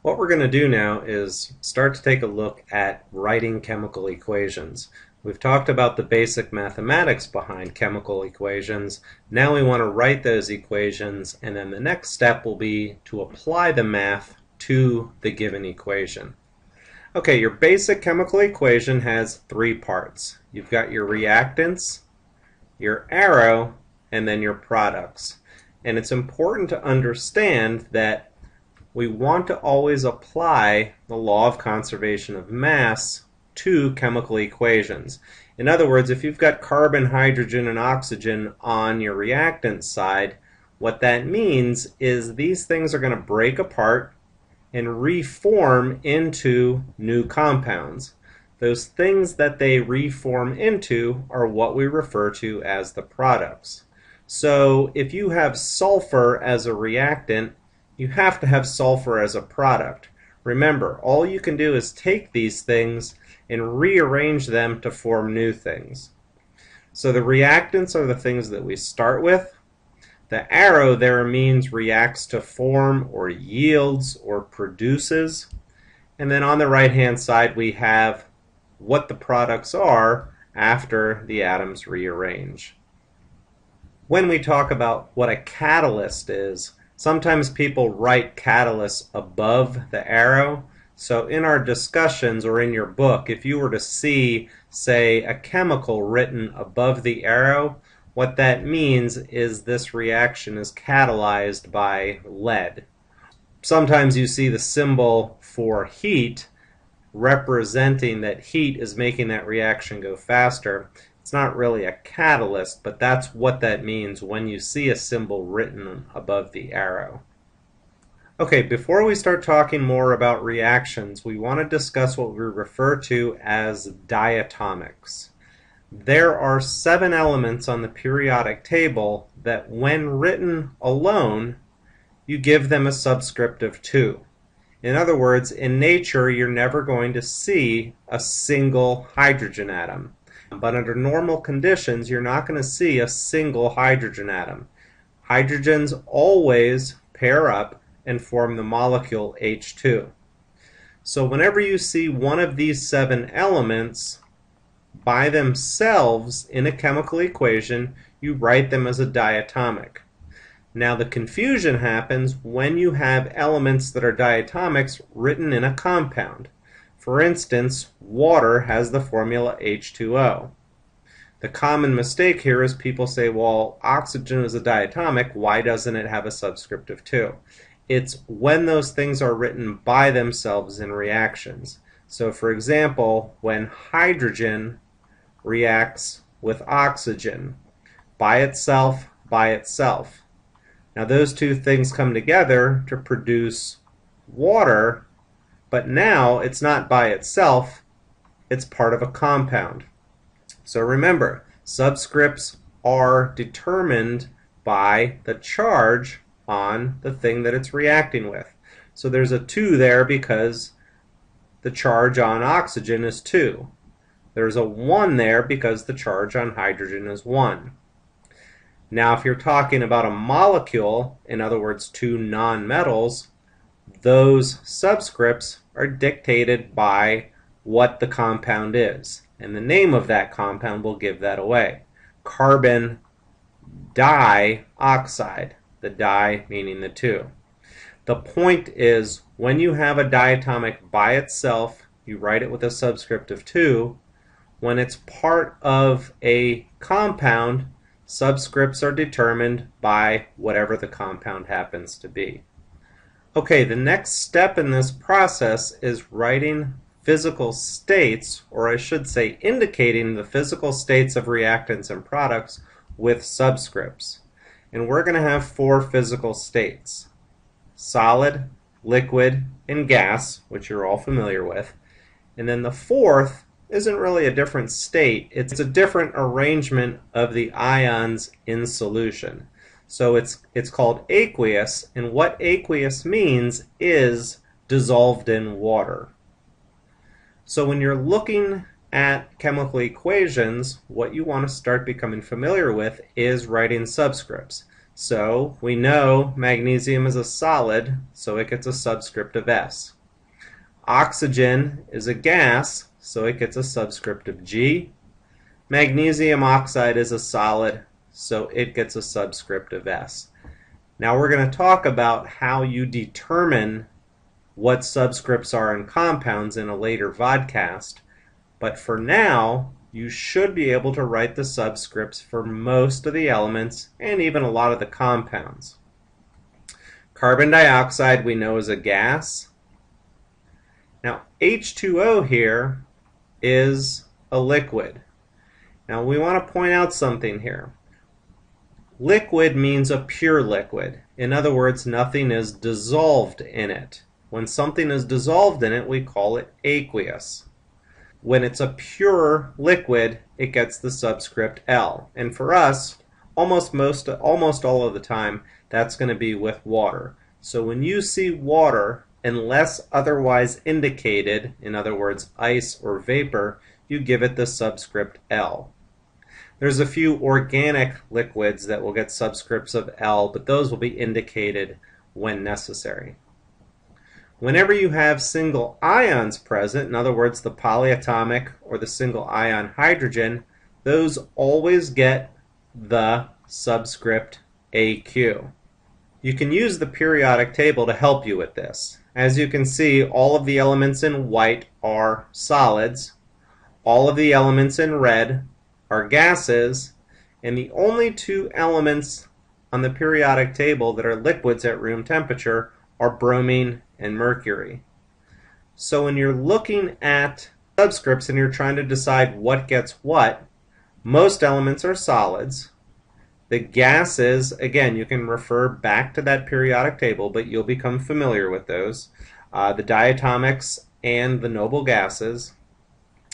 What we're going to do now is start to take a look at writing chemical equations. We've talked about the basic mathematics behind chemical equations. Now we want to write those equations, and then the next step will be to apply the math to the given equation. Okay, your basic chemical equation has three parts. You've got your reactants, your arrow, and then your products. And it's important to understand that we want to always apply the law of conservation of mass to chemical equations. In other words, if you've got carbon, hydrogen, and oxygen on your reactant side, what that means is these things are going to break apart and reform into new compounds. Those things that they reform into are what we refer to as the products. So if you have sulfur as a reactant, you have to have sulfur as a product. Remember, all you can do is take these things and rearrange them to form new things. So the reactants are the things that we start with. The arrow there means reacts to form or yields or produces. And then on the right-hand side we have what the products are after the atoms rearrange. When we talk about what a catalyst is, sometimes people write catalyst above the arrow. So in our discussions or in your book, if you were to see, say, a chemical written above the arrow, what that means is this reaction is catalyzed by lead. Sometimes you see the symbol for heat representing that heat is making that reaction go faster. It's not really a catalyst, but that's what that means when you see a symbol written above the arrow. Okay, before we start talking more about reactions, we want to discuss what we refer to as diatomics. There are 7 elements on the periodic table that when written alone, you give them a subscript of 2. In other words, in nature, you're never going to see a single hydrogen atom. But under normal conditions, you're not going to see a single hydrogen atom. Hydrogens always pair up and form the molecule H2. So whenever you see one of these 7 elements by themselves in a chemical equation, you write them as a diatomic. Now the confusion happens when you have elements that are diatomics written in a compound. For instance, water has the formula H2O. The common mistake here is people say, well, oxygen is a diatomic, why doesn't it have a subscript of 2? It's when those things are written by themselves in reactions. So for example, when hydrogen reacts with oxygen, by itself, by itself. Now those two things come together to produce water, but now it's not by itself, it's part of a compound. So remember, subscripts are determined by the charge on the thing that it's reacting with. So there's a 2 there because the charge on oxygen is 2. There's a 1 there because the charge on hydrogen is 1. Now if you're talking about a molecule, in other words 2 nonmetals, those subscripts are dictated by what the compound is. And the name of that compound will give that away. Carbon dioxide, the di meaning the 2. The point is, when you have a diatomic by itself, you write it with a subscript of 2. When it's part of a compound, subscripts are determined by whatever the compound happens to be. Okay, the next step in this process is writing physical states, or I should say indicating the physical states of reactants and products with subscripts. And we're going to have 4 physical states: solid, liquid, and gas, which you're all familiar with. And then the 4th isn't really a different state, it's a different arrangement of the ions in solution. So it's called aqueous, and what aqueous means is dissolved in water. So when you're looking at chemical equations, what you want to start becoming familiar with is writing subscripts. So we know magnesium is a solid, so it gets a subscript of S. Oxygen is a gas, so it gets a subscript of G. Magnesium oxide is a solid, so it gets a subscript of S. Now we're going to talk about how you determine what subscripts are in compounds in a later vodcast, but for now you should be able to write the subscripts for most of the elements and even a lot of the compounds. Carbon dioxide we know is a gas. Now H2O here is a liquid. Now we want to point out something here. Liquid means a pure liquid. In other words, nothing is dissolved in it. When something is dissolved in it, we call it aqueous. When it's a pure liquid, it gets the subscript L. And for us, almost all of the time, that's going to be with water. So when you see water, unless otherwise indicated, in other words, ice or vapor, you give it the subscript L. There's a few organic liquids that will get subscripts of L, but those will be indicated when necessary. Whenever you have single ions present, in other words, the polyatomic or the single ion hydrogen, those always get the subscript AQ. You can use the periodic table to help you with this. As you can see, all of the elements in white are solids, all of the elements in red are gases, and the only two elements on the periodic table that are liquids at room temperature are bromine and mercury. So when you're looking at subscripts and you're trying to decide what gets what, most elements are solids. The gases, again, you can refer back to that periodic table, but you'll become familiar with those. The diatomics and the noble gases.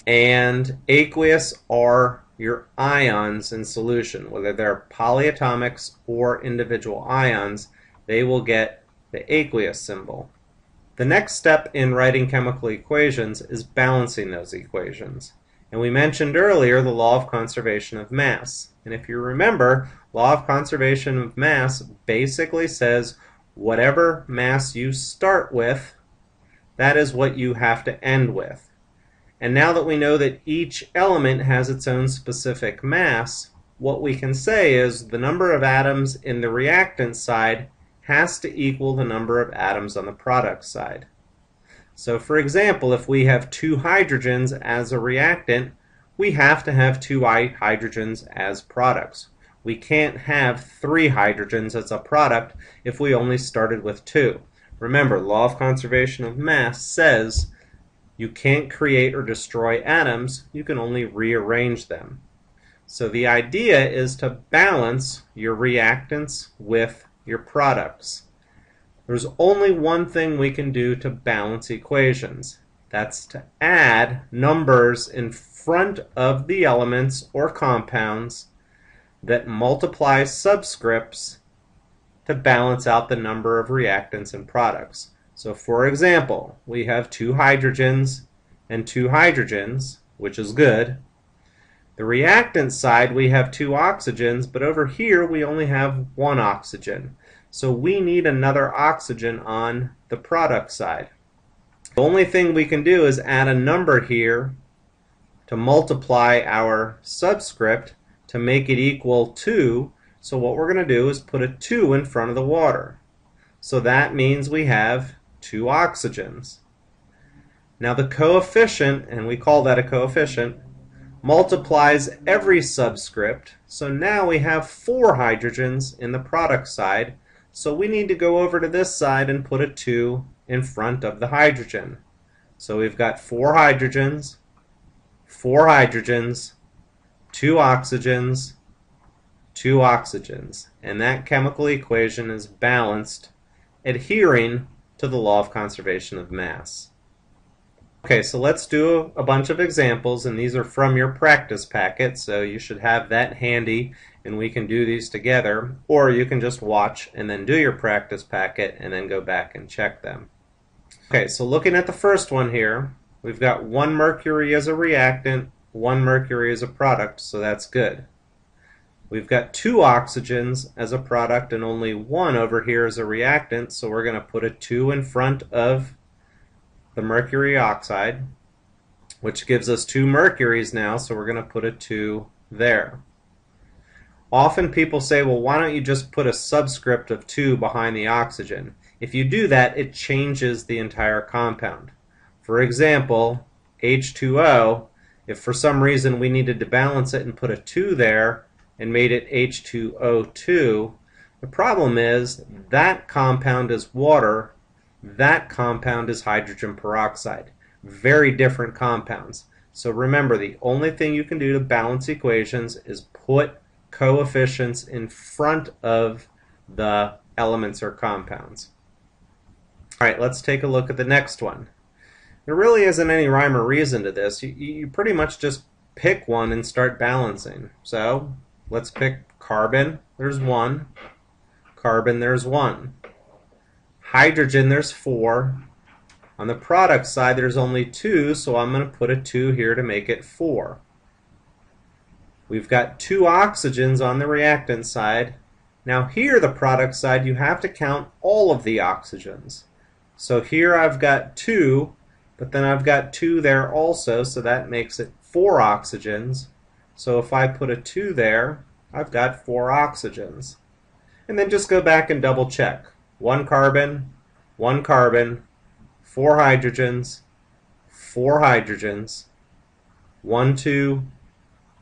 And aqueous are your ions in solution. Whether they're polyatomics or individual ions, they will get the aqueous symbol. The next step in writing chemical equations is balancing those equations. And we mentioned earlier the law of conservation of mass. And if you remember, law of conservation of mass basically says whatever mass you start with, that is what you have to end with. And now that we know that each element has its own specific mass, what we can say is the number of atoms in the reactant side has to equal the number of atoms on the product side. So for example, if we have 2 hydrogens as a reactant, we have to have 2 hydrogens as products. We can't have 3 hydrogens as a product if we only started with 2. Remember, law of conservation of mass says you can't create or destroy atoms, you can only rearrange them. So the idea is to balance your reactants with your products. There's only one thing we can do to balance equations. That's to add numbers in front of the elements or compounds that multiply subscripts to balance out the number of reactants and products. So for example, we have 2 hydrogens and 2 hydrogens, which is good. The reactant side, we have 2 oxygens, but over here we only have 1 oxygen. So we need another oxygen on the product side. The only thing we can do is add a number here to multiply our subscript to make it equal 2. So what we're going to do is put a 2 in front of the water. So that means we have 2 oxygens. Now the coefficient, and we call that a coefficient, multiplies every subscript. So now we have 4 hydrogens in the product side. So we need to go over to this side and put a 2 in front of the hydrogen. So we've got 4 hydrogens, 4 hydrogens, 2 oxygens, 2 oxygens. And that chemical equation is balanced, adhering to the law of conservation of mass. Okay, so let's do a bunch of examples, and these are from your practice packet, so you should have that handy and we can do these together, or you can just watch and then do your practice packet and then go back and check them. Okay, so looking at the first one here, we've got 1 mercury as a reactant, 1 mercury as a product, so that's good. We've got 2 oxygens as a product and only 1 over here as a reactant, so we're going to put a 2 in front of the mercury oxide, which gives us 2 mercuries now, so we're going to put a 2 there. Often people say, well, why don't you just put a subscript of 2 behind the oxygen? If you do that, it changes the entire compound. For example, H2O, if for some reason we needed to balance it and put a 2 there and made it H2O2, the problem is that compound is water, that compound is hydrogen peroxide. Very different compounds. So remember, the only thing you can do to balance equations is put coefficients in front of the elements or compounds. Alright, let's take a look at the next one. There really isn't any rhyme or reason to this. You pretty much just pick one and start balancing. So let's pick carbon, there's 1. Carbon, there's 1. Hydrogen, there's 4. On the product side, there's only 2, so I'm going to put a 2 here to make it 4. We've got 2 oxygens on the reactant side. Now here, the product side, you have to count all of the oxygens. So here I've got 2, but then I've got 2 there also, so that makes it 4 oxygens. So if I put a 2 there, I've got 4 oxygens. And then just go back and double check. 1 carbon, 1 carbon, 4 hydrogens, 4 hydrogens, 1, 2,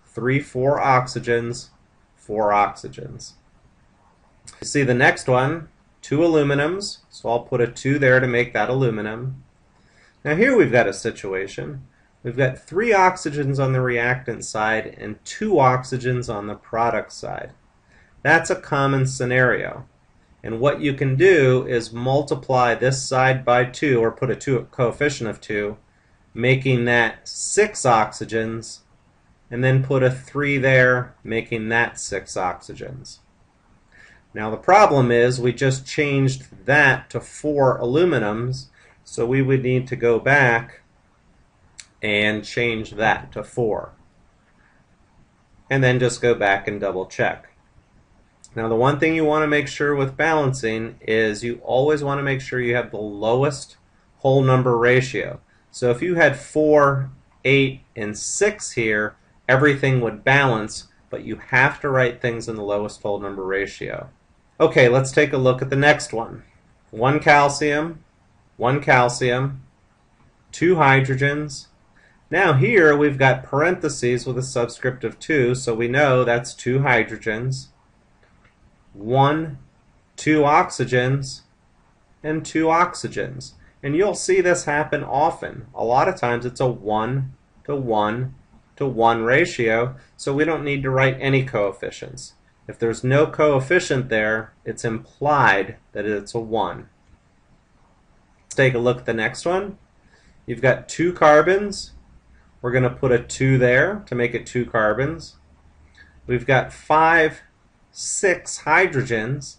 3, 4 oxygens, 4 oxygens. You see the next one, 2 aluminums, so I'll put a 2 there to make that aluminum. Now here we've got a situation. We've got 3 oxygens on the reactant side and 2 oxygens on the product side. That's a common scenario. And what you can do is multiply this side by 2, or put a coefficient of 2, making that 6 oxygens, and then put a 3 there, making that 6 oxygens. Now the problem is we just changed that to 4 aluminums, so we would need to go back and change that to 4. And then just go back and double check. Now the one thing you want to make sure with balancing is you always want to make sure you have the lowest whole number ratio. So if you had 4, 8, and 6 here, everything would balance, but you have to write things in the lowest whole number ratio. Okay, let's take a look at the next one. 1 calcium, 1 calcium, 2 hydrogens. Now here we've got parentheses with a subscript of 2, so we know that's 2 hydrogens, 1, 2 oxygens, and 2 oxygens. And you'll see this happen often. A lot of times it's a 1 to 1 to 1 ratio, so we don't need to write any coefficients. If there's no coefficient there, it's implied that it's a 1. Let's take a look at the next one. You've got 2 carbons. We're going to put a 2 there to make it 2 carbons. We've got 5, 6 hydrogens,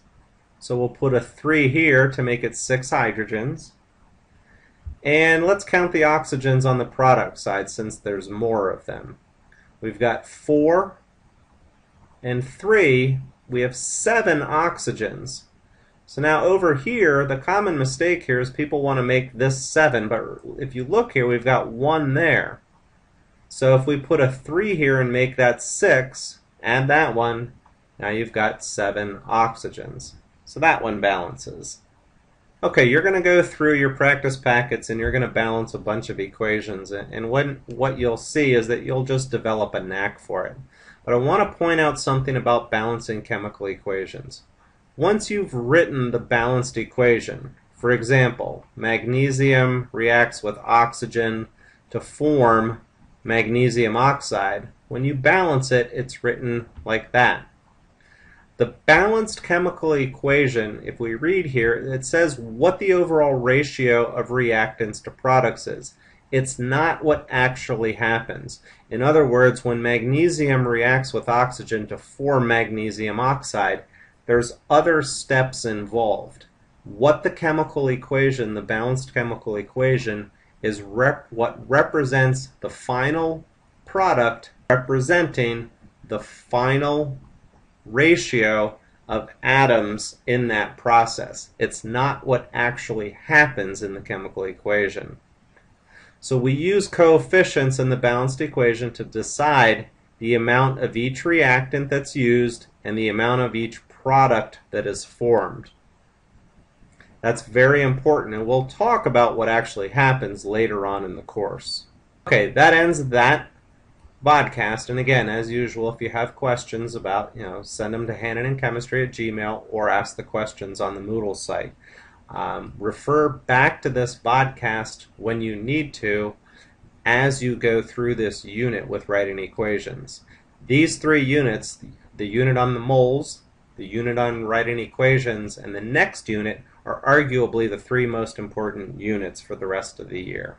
so we'll put a 3 here to make it 6 hydrogens. And let's count the oxygens on the product side since there's more of them. We've got 4 and 3, we have 7 oxygens. So now over here, the common mistake here is people want to make this 7, but if you look here, we've got 1 there. So if we put a 3 here and make that 6, add that one, now you've got 7 oxygens. So that one balances. Okay, you're going to go through your practice packets and you're going to balance a bunch of equations, and what you'll see is that you'll just develop a knack for it. But I want to point out something about balancing chemical equations. Once you've written the balanced equation, for example, magnesium reacts with oxygen to form magnesium oxide, when you balance it, it's written like that. The balanced chemical equation, if we read here, it says what the overall ratio of reactants to products is. It's not what actually happens. In other words, when magnesium reacts with oxygen to form magnesium oxide, there's other steps involved. What the chemical equation, the balanced chemical equation, is what represents the final product representing the final ratio of atoms in that process. It's not what actually happens in the chemical equation. So we use coefficients in the balanced equation to decide the amount of each reactant that's used and the amount of each product that is formed. That's very important, and we'll talk about what actually happens later on in the course. Okay, that ends that podcast. And again, as usual, if you have questions about, send them to hannonandchemistry@gmail or ask the questions on the Moodle site. Refer back to this podcast when you need to as you go through this unit with writing equations. These 3 units, the unit on the moles, the unit on writing equations, and the next unit are arguably the 3 most important units for the rest of the year.